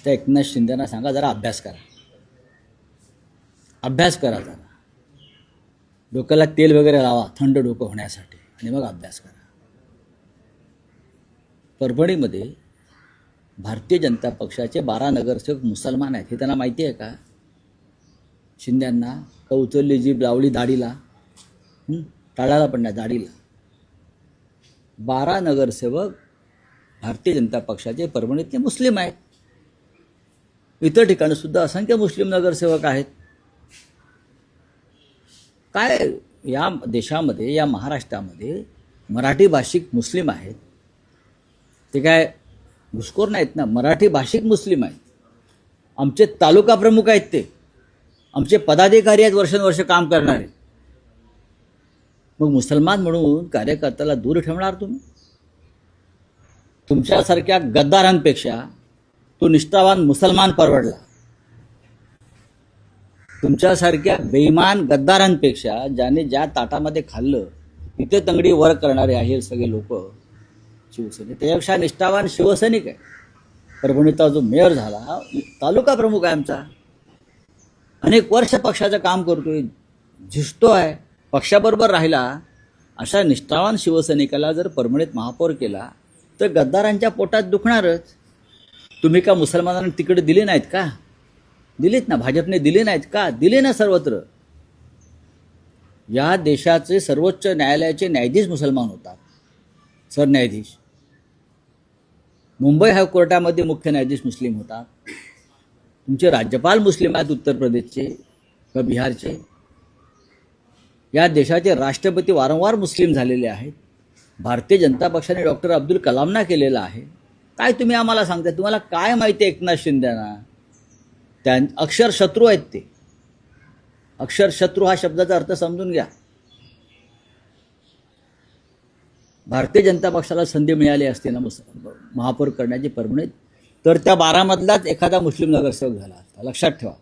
त्या एकनाथ शिंदेना सांगा जरा अभ्यास करा, अभ्यास करा जरा, डोक्याला तेल वगैरे लावा थंड डोकं होण्यासाठी आणि मग अभ्यास करा. परभणीमध्ये भारतीय जनता पक्षाचे 12 नगरसेवक मुसलमान आहेत, हे त्यांना माहिती आहे का? शिंद्यांना का उचलली जीभ लावली दाढीला, टाळाला पण नाही दाढीला. 12 नगरसेवक भारतीय जनता पक्षाचे परभणीतले मुस्लिम आहेत. इतर ठिकाणी सुद्धा असंख्य मुस्लिम नगरसेवक आहेत. काय या देशामध्ये, या महाराष्ट्रामध्ये मराठी भाषिक मुस्लिम आहेत, ते काय घुसखोर नाहीत ना, मराठी भाषिक मुस्लिम आहेत. आमचे तालुका प्रमुख आहेत, ते आमचे पदाधिकारी आहेत, वर्षानुवर्ष काम करणारे. मग मुसलमान म्हणून कार्यकर्त्याला दूर ठेवणार तुम्ही? तुमच्यासारख्या गद्दारांपेक्षा तो निष्ठावान मुसलमान परवडला. तुमच्यासारख्या बेईमान गद्दारांपेक्षा ज्याने ज्या ताटामध्ये खाल्लं तिथे तंगडी वर करणारे आहे सगळे लोक शिवसेने, त्यापेक्षा निष्ठावान शिवसैनिक आहे. परभणीचा जो मेयर झाला, तालुका प्रमुख आहे आमचा, अनेक वर्ष पक्षाचं काम करतोय, झिजतोय, पक्षाबरोबर राहिला, अशा निष्ठावान शिवसैनिकाला जर परभणीत महापौर केला तर गद्दारांच्या पोटात दुखणारच. तुम्ही का मुसलमानांना तिकडे दिले नाहीत का? दिलीत ना, भाजपने दिले नाहीत का? दिले ना सर्वत्र. या देशाचे सर्वोच्च न्यायालयाचे न्यायाधीश मुसलमान होतात, सरन्यायाधीश. मुंबई हायकोर्टामध्ये मुख्य न्यायाधीश मुस्लिम होतात. तुमचे राज्यपाल मुस्लिम आहेत, उत्तर प्रदेशचे व बिहारचे. या देशाचे राष्ट्रपती वारंवार मुस्लिम झालेले आहेत. भारतीय जनता पक्षाने डॉक्टर अब्दुल कलामना केलेला आहे. काय तुम्ही आम्हाला सांगताय? तुम्हाला काय माहिती आहे एकनाथ शिंदेना? त्या अक्षर शत्रू आहेत ते. अक्षर शत्रू हा शब्दाचा अर्थ समजून घ्या. भारतीय जनता पक्षाला संधी मिळाली असते ना महापौर करण्याची परभणीत, तर त्या 12 मधलाच एखादा मुस्लिम नगरसेवक झाला असता, लक्षात ठेवा.